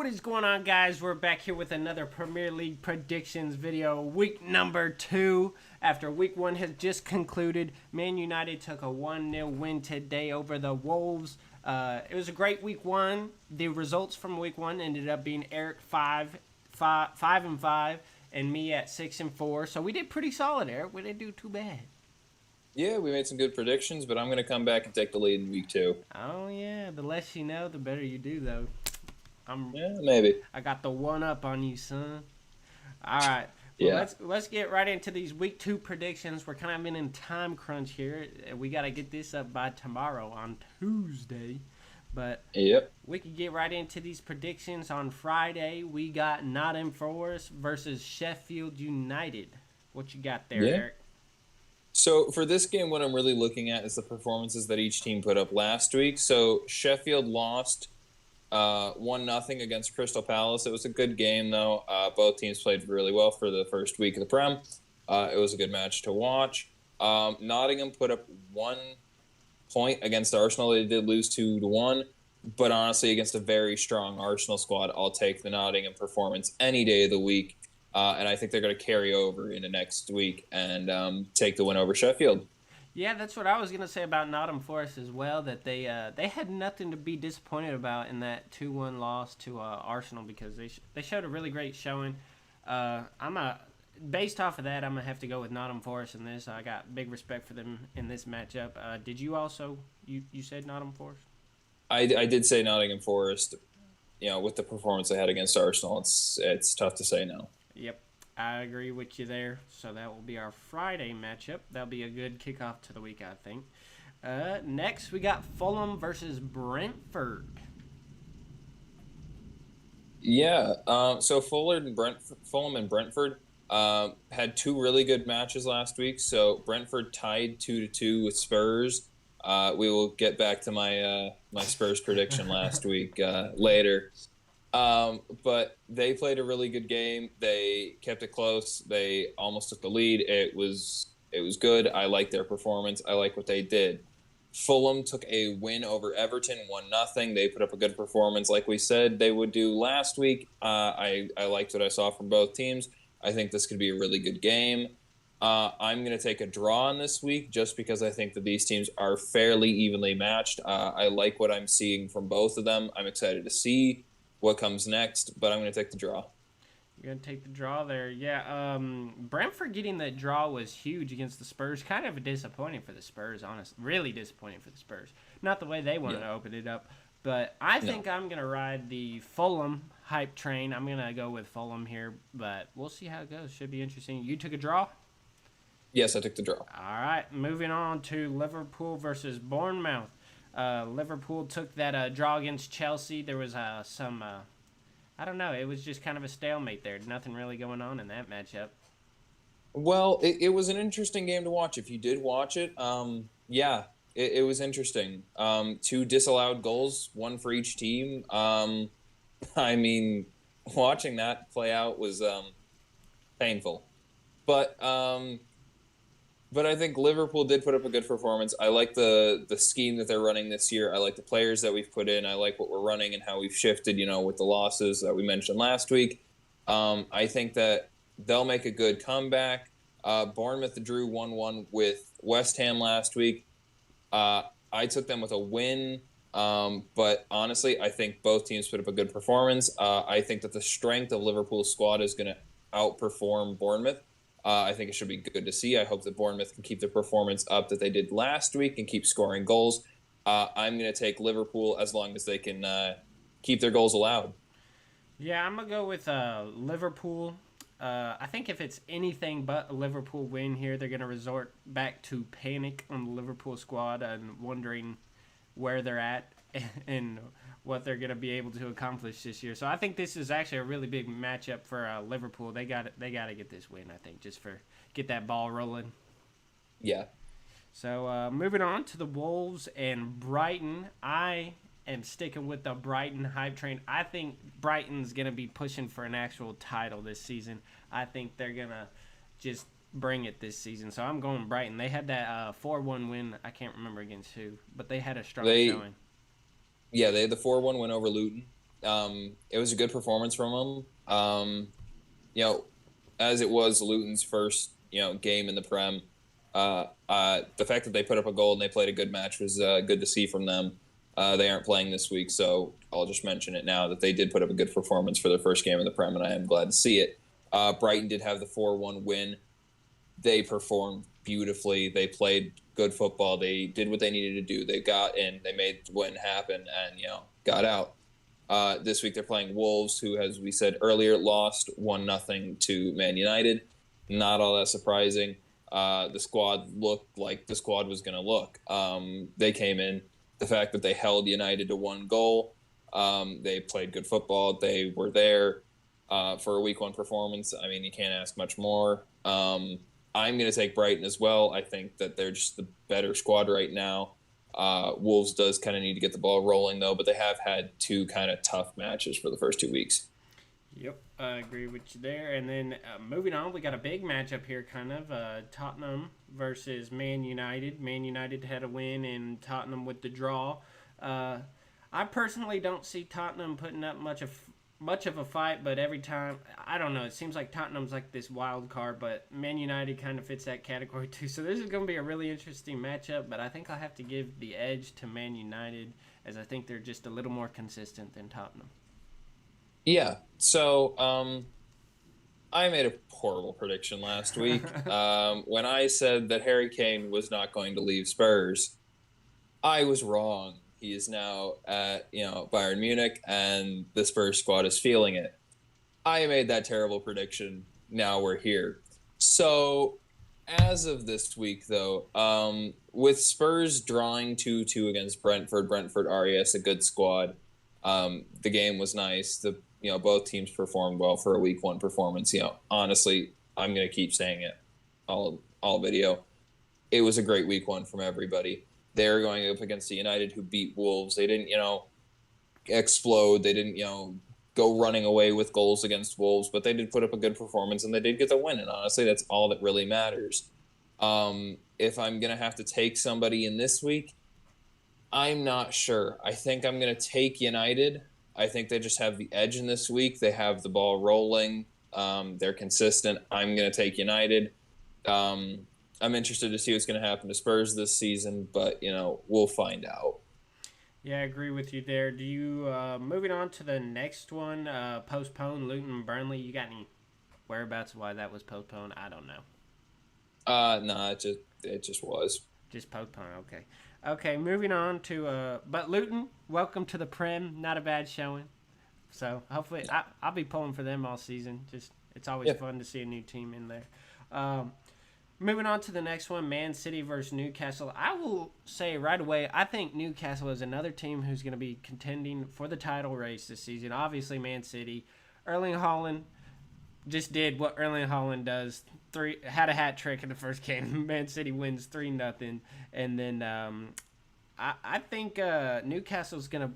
What is going on, guys? We're back here with another Premier League predictions video, week number 2. After week 1 has just concluded, Man United took a 1-0 win today over the Wolves. It was a great week 1. The results from week 1 ended up being Eric 5 and 5, and me at 6 and 4. So we did pretty solid, Eric. We didn't do too bad. Yeah, we made some good predictions, but I'm going to come back and take the lead in week 2. Oh yeah, the less you know, the better you do, though. Yeah, maybe. I got the one up on you, son. All right. Well, Yeah. let's get right into these week 2 predictions. We're kind of in a time crunch here. We got to get this up by tomorrow on Tuesday. But Yep. we could get right into these predictions. On Friday, we got Nottingham Forest versus Sheffield United. What you got there, Yeah. Eric? So for this game, what I'm really looking at is the performances that each team put up last week. So Sheffield lost 1-0 against Crystal Palace. It was a good game, though. Both teams played really well for the first week of the Prem. It was a good match to watch. Nottingham put up 1 point against Arsenal. They did lose 2-1. But honestly, against a very strong Arsenal squad, I'll take the Nottingham performance any day of the week. And I think they're going to carry over into next week and take the win over Sheffield. Yeah, that's what I was gonna say about Nottingham Forest as well. That they had nothing to be disappointed about in that 2-1 loss to Arsenal, because they showed a really great showing. Based off of that, I'm gonna have to go with Nottingham Forest in this. I got big respect for them in this matchup. Did you also you said Nottingham Forest? I did say Nottingham Forest. You know, with the performance they had against Arsenal, it's tough to say no. Yep, I agree with you there. So that will be our Friday matchup. That'll be a good kickoff to the week, I think. Next, we got Fulham versus Brentford. Yeah. So Fulham and Brentford had 2 really good matches last week. So Brentford tied 2-2 with Spurs. We will get back to my Spurs prediction last week later. But they played a really good game. They kept it close. They almost took the lead. It was good. I like their performance. I like what they did. Fulham took a win over Everton, 1-0. They put up a good performance, like we said they would do last week. I liked what I saw from both teams. I think this could be a really good game. I'm going to take a draw on this week just because I think that these teams are fairly evenly matched. I like what I'm seeing from both of them. I'm excited to see what comes next, but I'm going to take the draw. You're going to take the draw there. Yeah, Brentford getting that draw was huge against the Spurs. Kind of disappointing for the Spurs, honestly. Really disappointing for the Spurs. Not the way they wanted to open it up. But I think I'm going to ride the Fulham hype train. I'm going to go with Fulham here, but we'll see how it goes. Should be interesting. You took a draw? Yes, I took the draw. All right, moving on to Liverpool versus Bournemouth. Liverpool took that draw against Chelsea. There was some, I don't know, it was just kind of a stalemate there. Nothing really going on in that matchup. Well, it was an interesting game to watch. If you did watch it, it was interesting. 2 disallowed goals, 1 for each team. I mean, watching that play out was painful. But I think Liverpool did put up a good performance. I like the scheme that they're running this year. I like the players that we've put in. I like what we're running and how we've shifted, with the losses that we mentioned last week. I think that they'll make a good comeback. Bournemouth drew 1-1 with West Ham last week. I took them with a win, but honestly, I think both teams put up a good performance. I think that the strength of Liverpool's squad is going to outperform Bournemouth. I think it should be good to see. I hope that Bournemouth can keep the performance up that they did last week and keep scoring goals. I'm going to take Liverpool as long as they can keep their goals allowed. Yeah, I'm going to go with Liverpool. I think if it's anything but a Liverpool win here, they're going to resort back to panic on the Liverpool squad and wondering where they're at and what they're going to be able to accomplish this year. So I think this is actually a really big matchup for Liverpool. They got to get this win, I think, just for get that ball rolling. Yeah. So moving on to the Wolves and Brighton. I am sticking with the Brighton hype train. I think Brighton's going to be pushing for an actual title this season. I think they're going to just bring it this season. So I'm going Brighton. They had that 4-1 win. I can't remember against who, but they had a strong showing. Yeah, they had the 4-1 win over Luton. It was a good performance from them. You know, as it was Luton's first, game in the Prem. The fact that they put up a goal and they played a good match was good to see from them. They aren't playing this week, so I'll just mention it now that they did put up a good performance for their first game in the Prem, and I am glad to see it. Brighton did have the 4-1 win. They performed beautifully. They played good football. They did what they needed to do. They got in. They made the win happen, and got out. This week they're playing Wolves, who, as we said earlier, lost 1-0 to Man United. Not all that surprising. The squad looked like the squad was going to look. They came in. The fact that they held United to 1 goal. They played good football. They were there for a week 1 performance. I mean, you can't ask much more. I'm going to take Brighton as well. I think that they're just the better squad right now. Wolves does kind of need to get the ball rolling, though, but they have had 2 kind of tough matches for the first 2 weeks. Yep, I agree with you there. And then moving on, we got a big matchup here, kind of. Tottenham versus Man United. Man United had a win and Tottenham with the draw. I personally don't see Tottenham putting up much of a fight, but every time, I don't know, it seems like Tottenham's like this wild card, but Man United kind of fits that category too. So this is going to be a really interesting matchup, but I think I'll have to give the edge to Man United, as I think they're just a little more consistent than Tottenham. Yeah, so I made a horrible prediction last week. When I said that Harry Kane was not going to leave Spurs, I was wrong. He is now at Bayern Munich, and the Spurs squad is feeling it. I made that terrible prediction. Now we're here. So as of this week, though, with Spurs drawing 2-2 against Brentford, RES, a good squad. The game was nice. Both teams performed well for a week 1 performance. Honestly, I'm gonna keep saying it all video. It was a great week 1 from everybody. They're going up against the United, who beat Wolves. They didn't, explode. They didn't, go running away with goals against Wolves, but they did put up a good performance and they did get the win. And honestly, that's all that really matters. If I'm gonna have to take somebody in this week, I'm not sure. I think I'm gonna take United. I think they just have the edge in this week. They have the ball rolling. They're consistent. I'm going to take United. I'm interested to see what's going to happen to Spurs this season, but, we'll find out. Yeah, I agree with you there. Do you, moving on to the next one, postponed Luton Burnley, you got any whereabouts why that was postponed? I don't know. No, it just was. Just postponed, okay. Okay, moving on to but Luton, welcome to the Prem. Not a bad showing. So hopefully, I'll be pulling for them all season. Just it's always fun to see a new team in there. Moving on to the next one, Man City versus Newcastle. I will say right away, I think Newcastle is another team who's going to be contending for the title race this season. Obviously, Man City, Erling Haaland just did what Erling Haaland does. Had a hat trick in the first game. Man City wins 3-0, and then I think Newcastle's gonna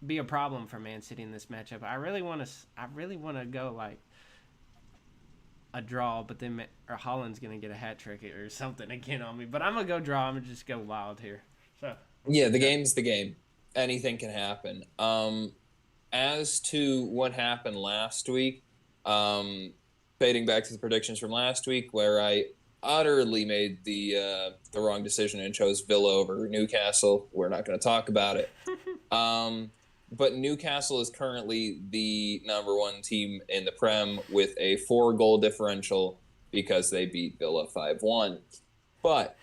be a problem for Man City in this matchup. I really want to go like a draw, but then Haaland's gonna get a hat trick or something again on me. But I'm gonna go draw. I'm gonna just go wild here. So yeah, the game's the game. Anything can happen. As to what happened last week. Fading back to the predictions from last week, where I utterly made the wrong decision and chose Villa over Newcastle. We're not going to talk about it. But Newcastle is currently the number 1 team in the Prem with a 4-goal differential because they beat Villa 5-1. But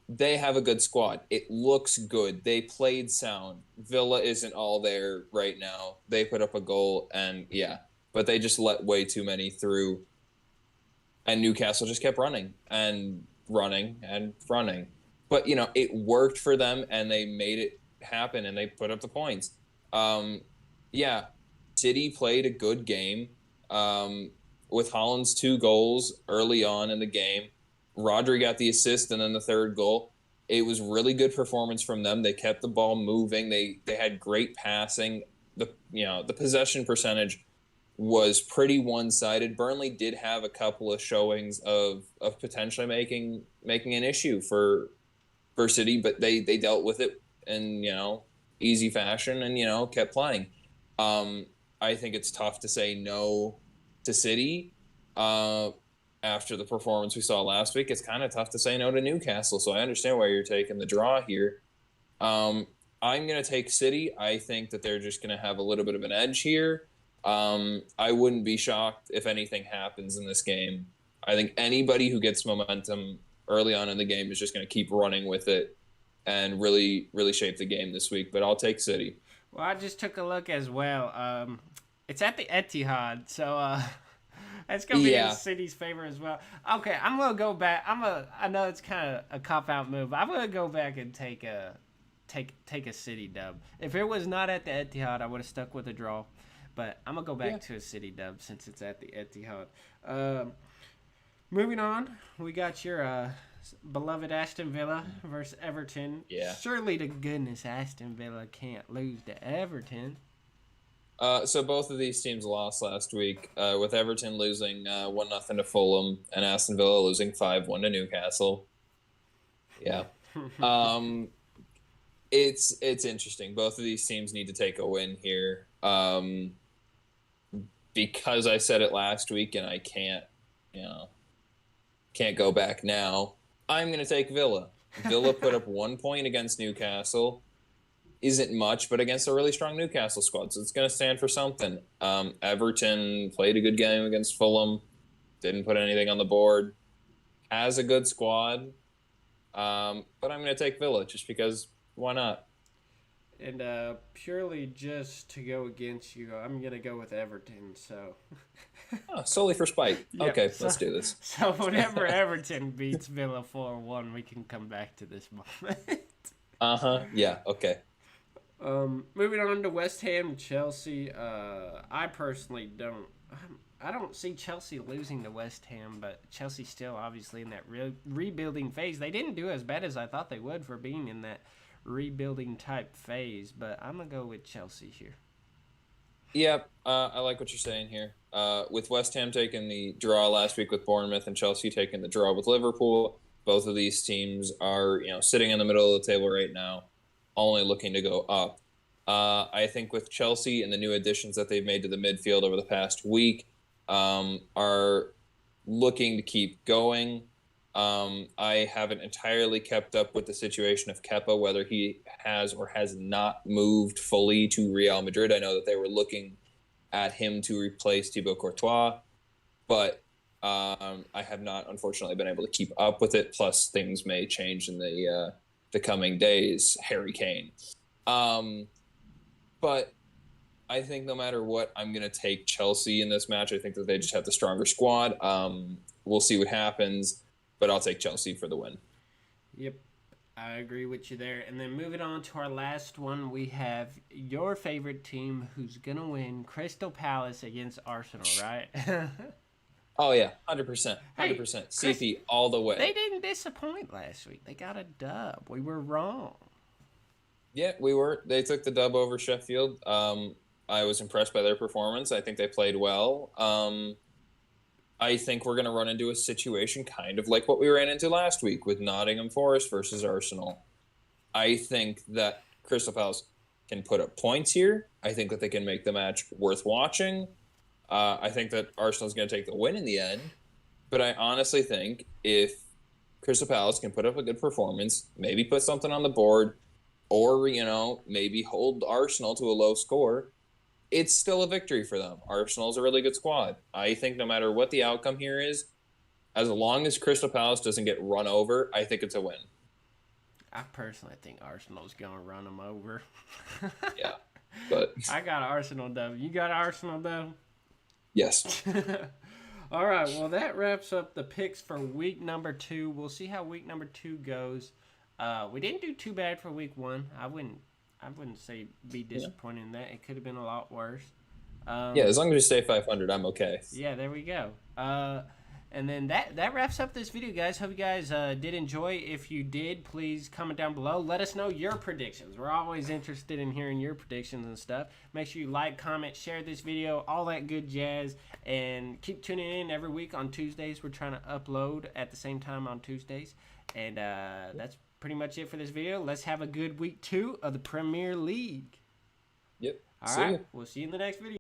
they have a good squad. It looks good. They played sound. Villa isn't all there right now. They put up a goal, and but they just let way too many through. And Newcastle just kept running and running and running. But, it worked for them, and they made it happen, and they put up the points. City played a good game with Haaland's 2 goals early on in the game. Rodri got the assist and then the 3rd goal. It was really good performance from them. They kept the ball moving. They had great passing. The possession percentage was pretty one-sided. Burnley did have a couple of showings of potentially making an issue for City, but they dealt with it in easy fashion and kept playing. I think it's tough to say no to City. Uh, After the performance we saw last week, it's kind of tough to say no to Newcastle. So I understand why you're taking the draw here. Um, I'm going to take City. I think that they're just going to have a little bit of an edge here. I wouldn't be shocked if anything happens in this game. I think anybody who gets momentum early on in the game is just going to keep running with it and really, really shape the game this week. But I'll take City. Well, I just took a look as well. It's at the Etihad, so that's gonna be in Yeah, City's favor as well. Okay, I'm gonna go back. I know it's kind of a cop out move. I'm gonna go back and take a City dub. If it was not at the Etihad, I would have stuck with a draw. But I'm gonna go back to a City dub since it's at the Etihad. Moving on, we got your beloved Aston Villa versus Everton. yeah. Surely to goodness, Aston Villa can't lose to Everton. So both of these teams lost last week, with Everton losing 1-0 to Fulham and Aston Villa losing 5-1 to Newcastle. Yeah. Um, it's interesting. Both of these teams need to take a win here. Because I said it last week and I can't go back now. I'm going to take Villa. Villa put up 1 point against Newcastle. Isn't much, but against a really strong Newcastle squad, so it's going to stand for something. Everton played a good game against Fulham, didn't put anything on the board, has a good squad, but I'm going to take Villa just because why not? And purely just to go against you, I'm going to go with Everton. So, Solely for spite. yeah, Okay, so, let's do this. So, whenever Everton beats Villa 4-1, we can come back to this moment. Yeah, okay. Moving on to West Ham, Chelsea. I personally don't. I don't see Chelsea losing to West Ham, but Chelsea's still obviously in that rebuilding phase. They didn't do as bad as I thought they would for being in that rebuilding type phase, but I'm gonna go with Chelsea here. Yeah, I like what you're saying here. With West Ham taking the draw last week with Bournemouth and Chelsea taking the draw with Liverpool, both of these teams are sitting in the middle of the table right now, only looking to go up. I think with Chelsea and the new additions that they've made to the midfield over the past week, are looking to keep going. I haven't entirely kept up with the situation of Kepa, whether he has or has not moved fully to Real Madrid. I know that they were looking at him to replace Thibaut Courtois, but I have not, unfortunately, been able to keep up with it. Plus, things may change in the coming days. Harry Kane. But I think no matter what, I'm going to take Chelsea in this match. I think that they just have the stronger squad. We'll see what happens, but I'll take Chelsea for the win. Yep, I agree with you there. And then moving on to our last one, we have your favorite team who's going to win, Crystal Palace against Arsenal, right? Oh, yeah, 100%. 100%. Hey, CP all the way. They didn't disappoint last week. They got a dub. We were wrong. Yeah, we were. They took the dub over Sheffield. I was impressed by their performance. I think they played well. I think we're going to run into a situation kind of like what we ran into last week with Nottingham Forest versus Arsenal. I think that Crystal Palace can put up points here. I think that they can make the match worth watching. I think that Arsenal's going to take the win in the end. But I honestly think if Crystal Palace can put up a good performance, maybe put something on the board, or, maybe hold Arsenal to a low score, it's still a victory for them. Arsenal's a really good squad. I think no matter what the outcome here is, as long as Crystal Palace doesn't get run over, I think it's a win. I personally think Arsenal's going to run them over. Yeah, but I got Arsenal dub. You got Arsenal dub? Yes. All right, well, that wraps up the picks for week number 2. We'll see how week number 2 goes. We didn't do too bad for week 1. I wouldn't say be disappointed in that. It could have been a lot worse. Yeah, as long as you stay 500, I'm okay. Yeah, there we go. And then that wraps up this video, guys. Hope you guys did enjoy. If you did, please comment down below. Let us know your predictions. We're always interested in hearing your predictions and stuff. Make sure you like, comment, share this video, all that good jazz. And keep tuning in every week on Tuesdays. We're trying to upload at the same time on Tuesdays. And that's pretty much it for this video. Let's have a good week 2 of the Premier League. Yep. All right. We'll see you in the next video.